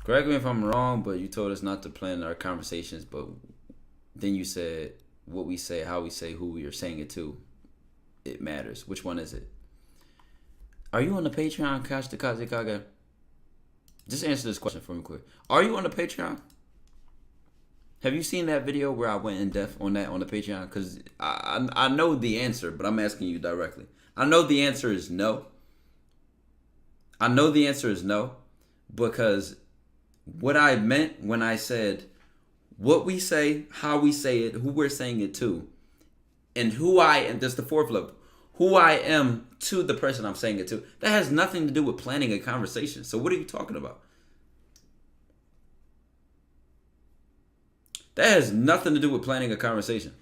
Correct me if I'm wrong, but you told us not to plan our conversations, but then you said what we say, how we say, who we are saying it to. It matters. Which one is it? Are you on the Patreon, Cash the Kazikaga? Just answer this question for me quick. Are you on the Patreon? Have you seen that video where I went in depth on that on the Patreon? Because I know the answer, but I'm asking you directly. I know the answer is no. I know the answer is no, because what I meant when I said what we say, how we say it, who we're saying it to, and who I am, that's the fourth level, who I am to the person I'm saying it to, that has nothing to do with planning a conversation. So what are you talking about? That has nothing to do with planning a conversation.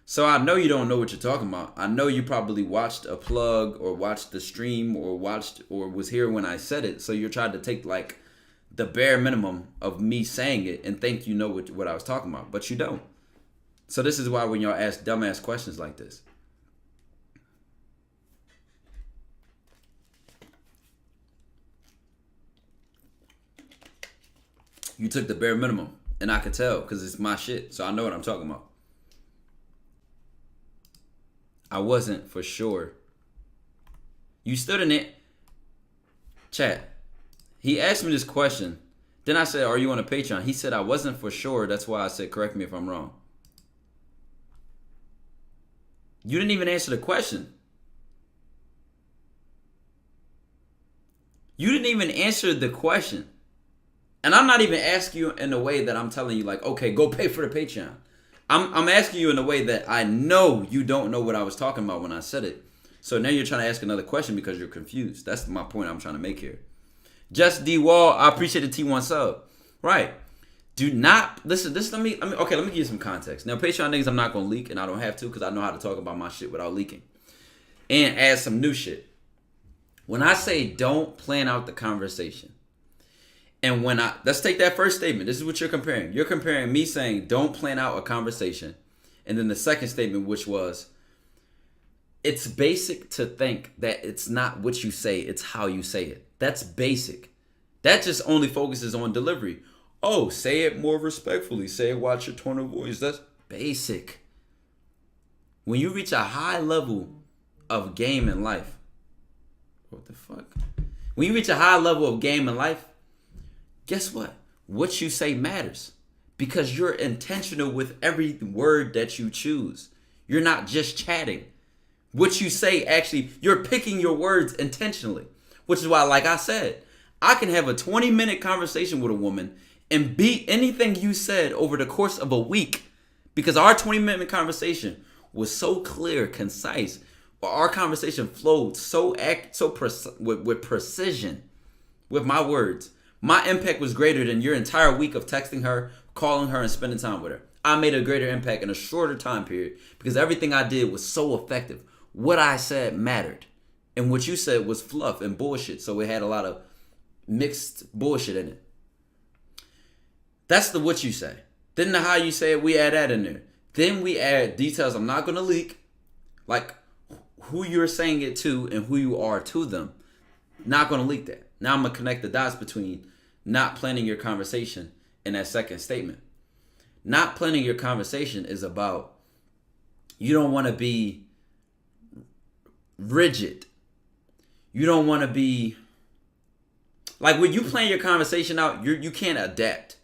So I know you don't know what you're talking about. I know you probably watched a plug or watched the stream or watched or was here when I said it. So you're trying to take like the bare minimum of me saying it and think you know what I was talking about. But you don't. So this is why when y'all ask dumbass questions like this. You took the bare minimum. And I could tell because it's my shit. So I know what I'm talking about. I wasn't for sure. You stood in it. Chat. He asked me this question. Then I said, are you on a Patreon? He said, I wasn't for sure. That's why I said, correct me if I'm wrong. You didn't even answer the question. You didn't even answer the question. And I'm not even asking you in a way that I'm telling you like, okay, go pay for the Patreon. I'm asking you in a way that I know you don't know what I was talking about when I said it. So now you're trying to ask another question because you're confused. That's my point I'm trying to make here. Just D Wall, I appreciate the T1 sub. Right. Do not listen. Let me give you some context. Now, Patreon niggas, I'm not gonna leak, and I don't have to because I know how to talk about my shit without leaking. And add some new shit. When I say don't plan out the conversation, and let's take that first statement. This is what you're comparing. You're comparing me saying don't plan out a conversation, and then the second statement, which was, it's basic to think that it's not what you say, it's how you say it. That's basic. That just only focuses on delivery. Oh, say it more respectfully. Say it, watch your tone of voice. That's basic. When you reach a high level of game in life, what the fuck? When you reach a high level of game in life, guess what? What you say matters because you're intentional with every word that you choose. You're not just chatting. What you say, actually, you're picking your words intentionally, which is why, like I said, I can have a 20-minute conversation with a woman and beat anything you said over the course of a week because our 20-minute conversation was so clear, concise, or our conversation flowed with precision with my words. My impact was greater than your entire week of texting her, calling her, and spending time with her. I made a greater impact in a shorter time period because everything I did was so effective. What I said mattered. And what you said was fluff and bullshit. So it had a lot of mixed bullshit in it. That's the what you say. Then the how you say it, we add that in there. Then we add details I'm not going to leak. Like who you're saying it to and who you are to them. Not going to leak that. Now I'm going to connect the dots between not planning your conversation and that second statement. Not planning your conversation is about you don't want to be rigid. You don't want to be like when you plan your conversation out, you can't adapt.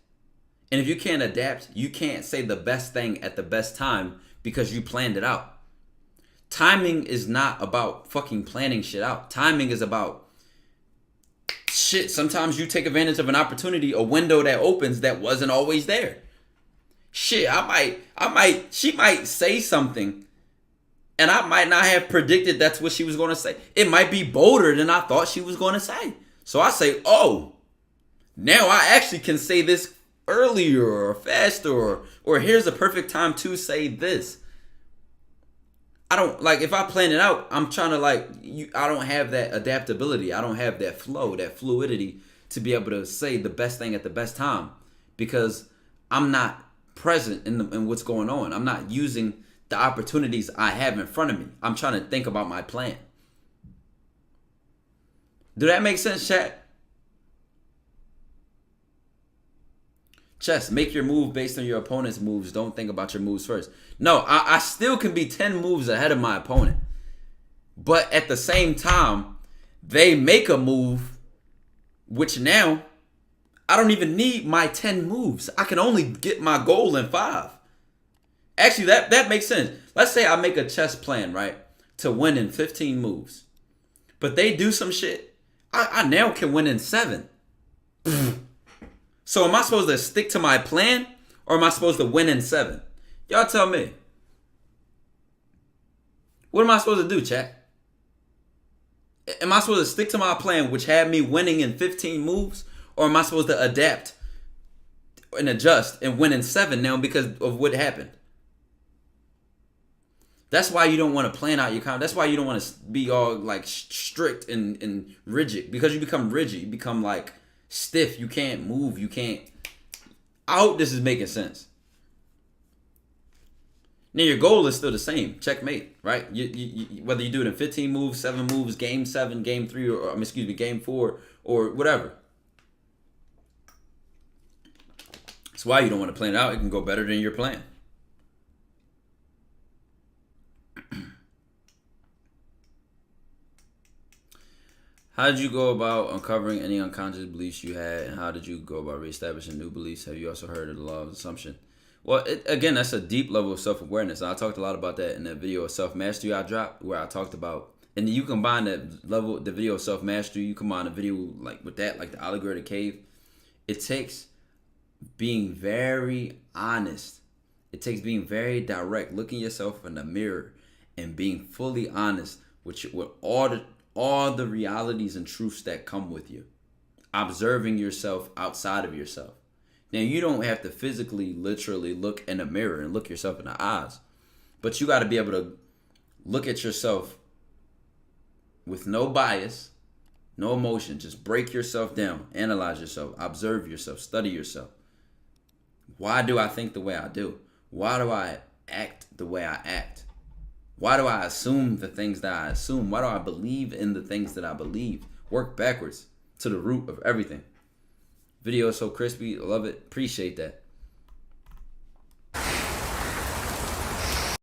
And if you can't adapt, you can't say the best thing at the best time because you planned it out. Timing is not about fucking planning shit out. Timing is about shit. Sometimes you take advantage of an opportunity, a window that opens that wasn't always there. Shit, she might say something and I might not have predicted that's what she was going to say. It might be bolder than I thought she was going to say. So I say, oh, now I actually can say this earlier or faster or here's a perfect time to say this. I don't like if I plan it out, I'm trying to I don't have that adaptability. I don't have that flow, that fluidity to be able to say the best thing at the best time because I'm not present in what's going on. I'm not using the opportunities I have in front of me. I'm trying to think about my plan. Do that make sense, chat? Chess, make your move based on your opponent's moves. Don't think about your moves first. No, I still can be 10 moves ahead of my opponent. But at the same time, they make a move, which now I don't even need my 10 moves. I can only get my goal in 5. Actually, that makes sense. Let's say I make a chess plan, right, to win in 15 moves. But they do some shit. I now can win in 7. So am I supposed to stick to my plan, or am I supposed to win in 7? Y'all tell me. What am I supposed to do, chat? Am I supposed to stick to my plan, which had me winning in 15 moves? Or am I supposed to adapt and adjust and win in 7 now because of what happened? That's why you don't want to plan out your comp. That's why you don't want to be all like strict and rigid. Because you become rigid. You become like stiff. You can't move. You can't. I hope this is making sense. Now your goal is still the same. Checkmate, right? You whether you do it in 15 moves, 7 moves, game 7, game 3, or game 4, or whatever. That's why you don't want to plan it out. It can go better than your plan. How did you go about uncovering any unconscious beliefs you had, and how did you go about reestablishing new beliefs? Have you also heard of the law of assumption? Well, again, that's a deep level of self-awareness. I talked a lot about that in that video of self-mastery I dropped, where I talked about, and you combine that level, the video of self-mastery, you combine a video like with that, like the allegory of the cave. It takes being very honest. It takes being very direct, looking yourself in the mirror and being fully honest with all the realities and truths that come with you. Observing yourself outside of yourself. Now, you don't have to physically, literally look in a mirror and look yourself in the eyes. But you got to be able to look at yourself with no bias, no emotion. Just break yourself down. Analyze yourself. Observe yourself. Study yourself. Why do I think the way I do? Why do I act the way I act? Why do I assume the things that I assume? Why do I believe in the things that I believe? Work backwards to the root of everything. Video is so crispy. I love it. Appreciate that.